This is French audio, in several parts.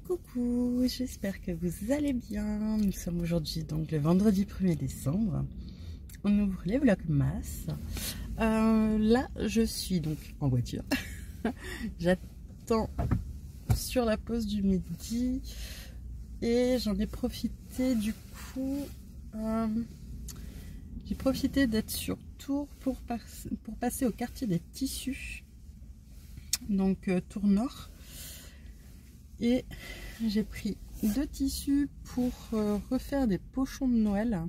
Coucou, j'espère que vous allez bien. Nous sommes aujourd'hui donc le vendredi 1er décembre. On ouvre les vlogmas. Là, je suis donc en voiture. J'attends sur la pause du midi et j'en ai profité du coup. J'ai profité d'être sur Tours pour passer au quartier des tissus, donc Tours Nord. Et j'ai pris 2 tissus pour refaire des pochons de Noël.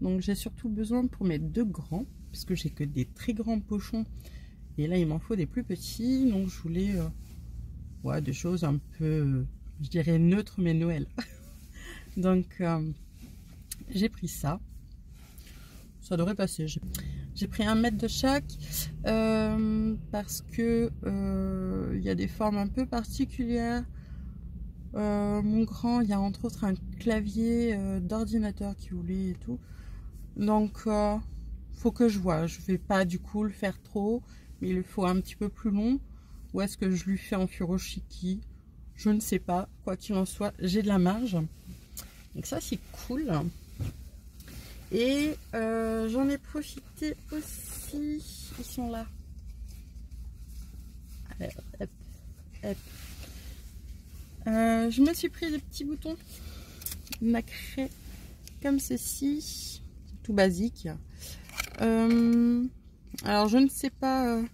Donc j'ai surtout besoin pour mes 2 grands, parce que j'ai que des très grands pochons. Et là il m'en faut des plus petits. Donc je voulais des choses un peu, je dirais neutres mais Noël. Donc j'ai pris ça. Ça devrait passer. J'ai pris 1 mètre de chaque parce que il y a des formes un peu particulières. Mon grand, il y a entre autres un clavier d'ordinateur qui voulait et tout. Donc faut que je vois. Je vais pas du coup le faire trop, mais il faut un petit peu plus long. Ou est-ce que je lui fais en furoshiki? Je ne sais pas. Quoi qu'il en soit, j'ai de la marge. Donc ça c'est cool. Et j'en ai profité aussi, ils sont là. Alors, hop, hop. Je me suis pris des petits boutons nacrés comme ceci, tout basique. Alors je ne sais pas,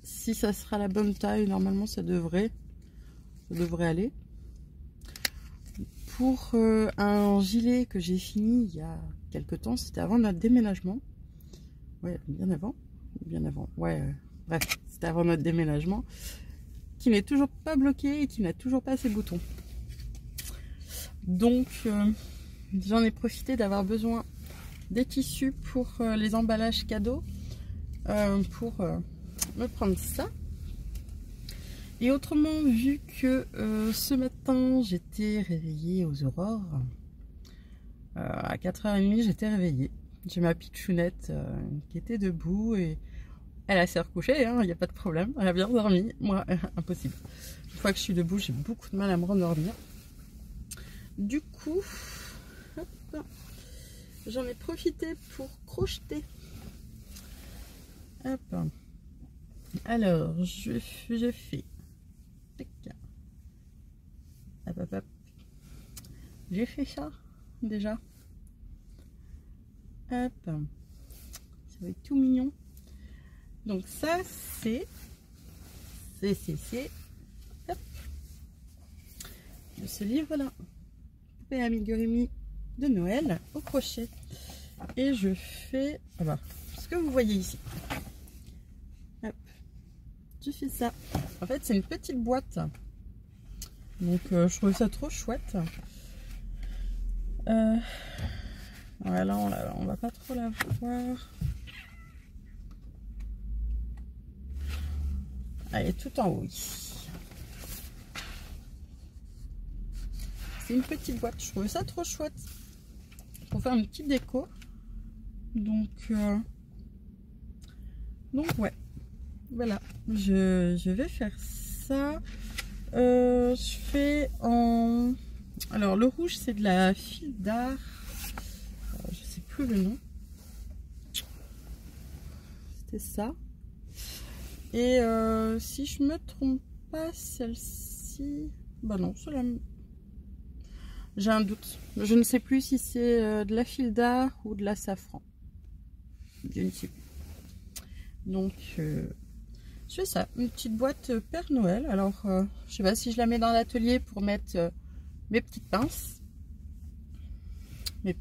si ça sera la bonne taille. Normalement ça devrait aller. Pour un gilet que j'ai fini il y a quelques temps, c'était avant notre déménagement. Ouais, bien avant. Ouais, bref, c'était avant notre déménagement. Qui n'est toujours pas bloqué et qui n'a toujours pas ses boutons. Donc, j'en ai profité d'avoir besoin des tissus pour les emballages cadeaux. Pour me prendre ça. Et autrement, vu que ce matin j'étais réveillée aux aurores, à 4h30 j'étais réveillée. J'ai ma pitchounette qui était debout et elle a s'est recouchée, il n'y a pas de problème, elle a bien dormi. Moi, impossible. Une fois que je suis debout, j'ai beaucoup de mal à me rendormir. Du coup, j'en ai profité pour crocheter. Hop. Alors, je fais. Hop, hop, hop. J'ai fait ça déjà. Hop, ça va être tout mignon. Donc ça c'est hop, de ce livre là, Poupée Amigurumi de Noël au crochet. Et je fais ce que vous voyez ici. Hop, je fais ça. En fait c'est une petite boîte. Donc je trouve ça trop chouette. Voilà, on va pas trop la voir. Elle est tout en haut ici. C'est une petite boîte. Je trouve ça trop chouette pour faire une petite déco. Donc ouais. Voilà. Je vais faire ça. Je fais en... Alors le rouge c'est de la fil d'art. Je sais plus le nom. C'était ça. Et si je me trompe pas, celle-ci... Bah non, celle-là... J'ai un doute. Je ne sais plus si c'est de la fil d'art ou de la safran. Je ne sais plus. Donc... je fais ça, une petite boîte Père Noël. Alors, je sais pas si je la mets dans l'atelier pour mettre mes petites pinces. Ou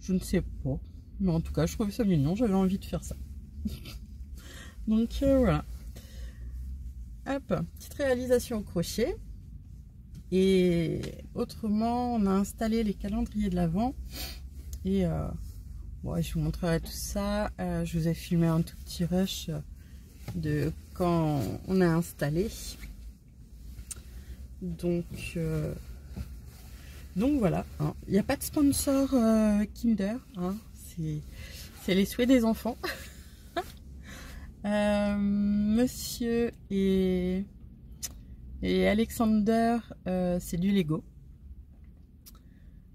je ne sais pas. Mais en tout cas, je trouvais ça mignon. J'avais envie de faire ça. Donc, voilà. Hop, petite réalisation au crochet. Et autrement, on a installé les calendriers de l'Avent. Et je vous montrerai tout ça. Je vous ai filmé un tout petit rush de quand on a installé. Donc voilà, il n'y a pas de sponsor Kinder, c'est les souhaits des enfants. Monsieur et Alexander, c'est du Lego.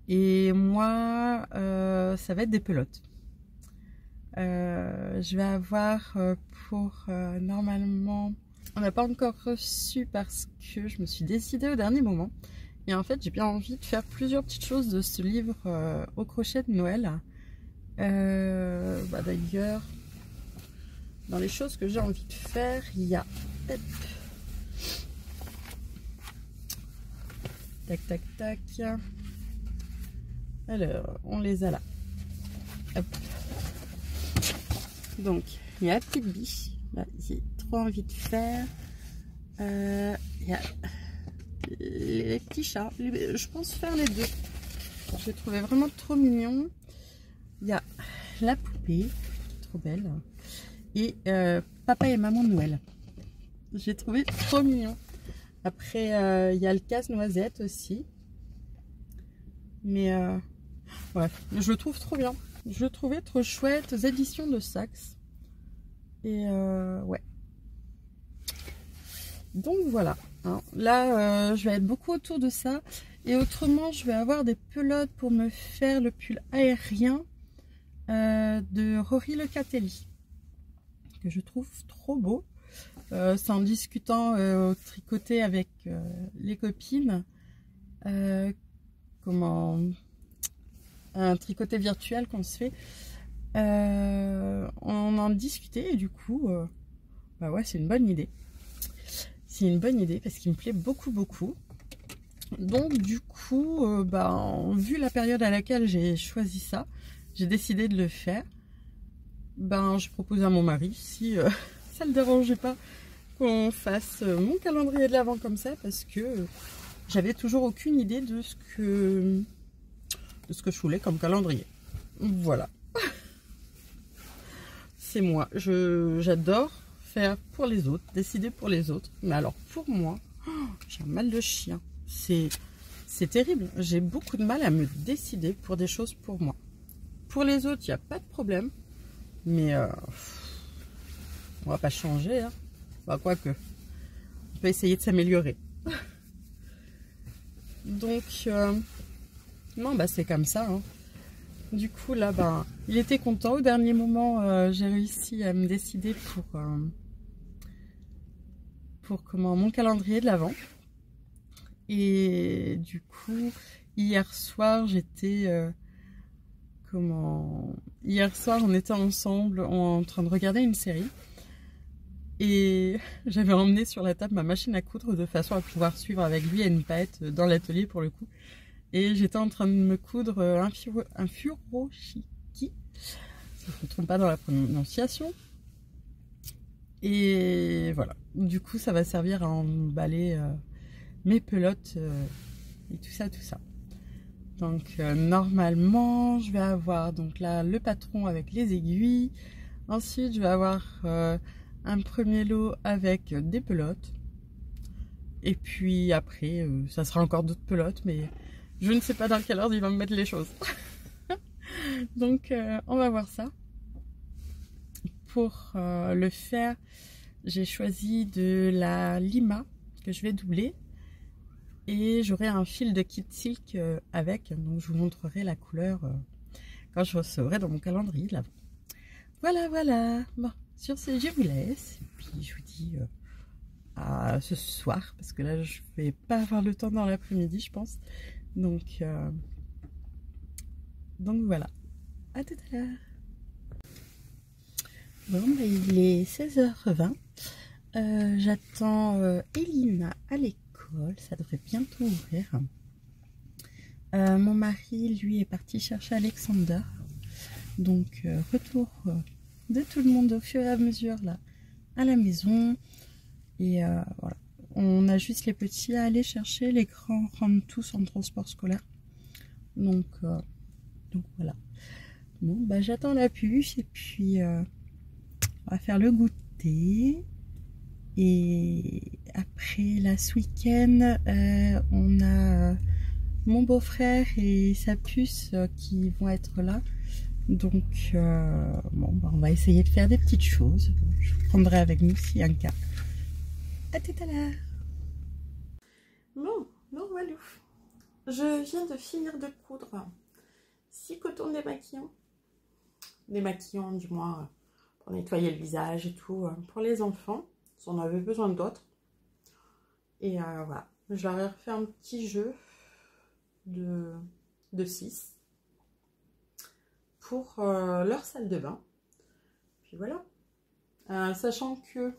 Et moi, ça va être des pelotes. Je vais avoir pour normalement, on n'a pas encore reçu parce que je me suis décidée au dernier moment. Et en fait, j'ai bien envie de faire plusieurs petites choses de ce livre au crochet de Noël. D'ailleurs, dans les choses que j'ai envie de faire, il y a... Hop. Tac, tac, tac. Alors, on les a là. Hop. Donc, il y a la petite biche. Là, j'ai trop envie de faire. Il y a les petits chats. Je pense faire les deux. Je les trouvais vraiment trop mignons. Il y a la poupée, trop belle. Et papa et maman de Noël. J'ai trouvé trop mignon. Après, il y a le casse-noisette aussi. Mais ouais, je le trouve trop bien. Je le trouvais trop chouette aux éditions de Saxe. Et ouais. Donc voilà. Hein. Là, je vais être beaucoup autour de ça. Et autrement, je vais avoir des pelotes pour me faire le pull aérien de Rory Locatelli. Que je trouve trop beau. C'est en discutant au tricoté avec les copines. Comment... un tricoté virtuel qu'on se fait. On en discutait et du coup, bah ouais, c'est une bonne idée. C'est une bonne idée parce qu'il me plaît beaucoup, beaucoup. Donc du coup, vu la période à laquelle j'ai choisi ça, j'ai décidé de le faire. Je propose à mon mari si ça ne le dérangeait pas qu'on fasse mon calendrier de l'Avent comme ça parce que j'avais toujours aucune idée de ce que je voulais comme calendrier. Voilà. C'est moi. J'adore faire pour les autres, décider pour les autres. Mais alors pour moi, j'ai un mal de chien. C'est terrible. J'ai beaucoup de mal à me décider pour des choses pour moi. Pour les autres, il n'y a pas de problème. Mais on va pas changer. Hein. Quoique. On peut essayer de s'améliorer. Donc, non, c'est comme ça. Hein. Du coup, là, il était content. Au dernier moment, j'ai réussi à me décider pour mon calendrier de l'Avent. Et du coup, hier soir, Hier soir, on était ensemble en train de regarder une série. Et j'avais emmené sur la table ma machine à coudre de façon à pouvoir suivre avec lui à une paette dans l'atelier pour le coup. Et j'étais en train de me coudre un furoshiki, si je ne me trompe pas dans la prononciation. Et voilà. Du coup, ça va servir à emballer mes pelotes et tout ça, tout ça. Donc normalement, je vais avoir donc là le patron avec les aiguilles. Ensuite, je vais avoir un premier lot avec des pelotes. Et puis après, ça sera encore d'autres pelotes, mais je ne sais pas dans quel ordre il va me mettre les choses. Donc on va voir ça. Pour le faire, j'ai choisi de la Lima que je vais doubler. Et j'aurai un fil de Kit Silk avec, donc je vous montrerai la couleur quand je recevrai dans mon calendrier de l'Avent. Voilà, voilà. Bon, sur ce, je vous laisse. Et puis je vous dis à ce soir, parce que là, je vais pas avoir le temps dans l'après-midi, je pense. Donc voilà. À tout à l'heure. Bon, il est 16h20. J'attends Elina à l'école. Ça devrait bientôt ouvrir. Mon mari, lui, est parti chercher Alexander. Donc, retour de tout le monde au fur et à mesure là à la maison. Et voilà. On a juste les petits à aller chercher. Les grands rentrent tous en transport scolaire. Donc voilà. Bon, j'attends la puce et puis on va faire le goûter. Et après, là, ce week-end, on a mon beau-frère et sa puce qui vont être là Donc, bon, bah, on va essayer de faire des petites choses. Je vous prendrai avec nous s'il y a un cas. À tout à l'heure. Bon, non, Walou. Je viens de finir de coudre 6 cotons démaquillants. Démaquillants, du moins, pour nettoyer le visage et tout, pour les enfants. Si on avait besoin d'autres. Et voilà, je leur ai refait un petit jeu de 6 pour leur salle de bain. Puis voilà. Sachant que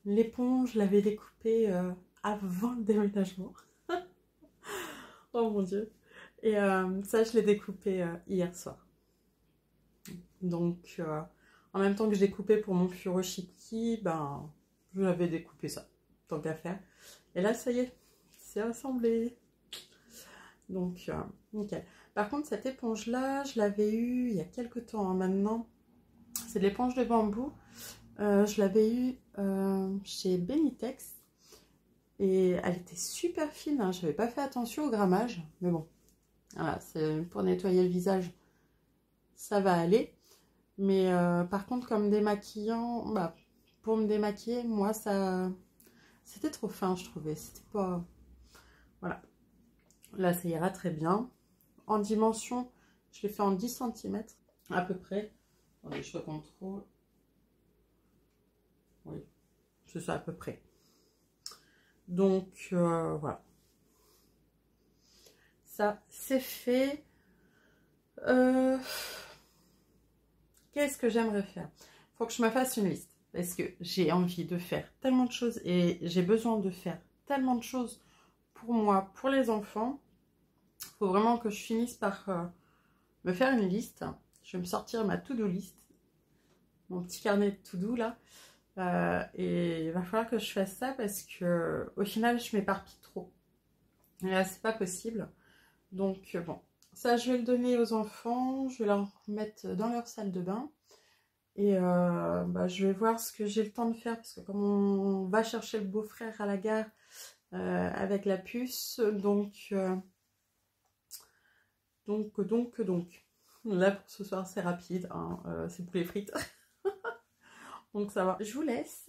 l'éponge, je l'avais découpée avant le déménagement. Oh mon dieu. Et ça, je l'ai découpé hier soir. Donc, en même temps que je découpais pour mon furoshiki, ben, je l'avais découpé ça, tant qu'à faire. Et là, ça y est, c'est assemblé. Donc, nickel. Par contre, cette éponge-là, je l'avais eue il y a quelques temps maintenant. C'est de l'éponge de bambou. Je l'avais eue chez Benitex. Et elle était super fine. Hein. Je n'avais pas fait attention au grammage. Mais bon, voilà, pour nettoyer le visage, ça va aller. Mais par contre, comme démaquillant, bah, pour me démaquiller, moi, c'était trop fin, je trouvais. C'était pas... Voilà. Là, ça ira très bien. En dimension, je l'ai fait en 10 cm à peu près. Attendez, je recontrôle. Oui, c'est ça à peu près. Donc, voilà. Ça, c'est fait. Qu'est-ce que j'aimerais faire? Il faut que je me fasse une liste. Parce que j'ai envie de faire tellement de choses. Et j'ai besoin de faire tellement de choses pour moi, pour les enfants. Il faut vraiment que je finisse par me faire une liste. Je vais me sortir ma to-do list. Mon petit carnet de to-do là. Et il va falloir que je fasse ça parce que au final je m'éparpille trop. Et là c'est pas possible. Donc bon, ça je vais le donner aux enfants, je vais leur mettre dans leur salle de bain. Et bah, je vais voir ce que j'ai le temps de faire parce que comme on va chercher le beau-frère à la gare avec la puce, donc là pour ce soir c'est rapide, hein, c'est poulet frites. Donc ça va. Je vous laisse.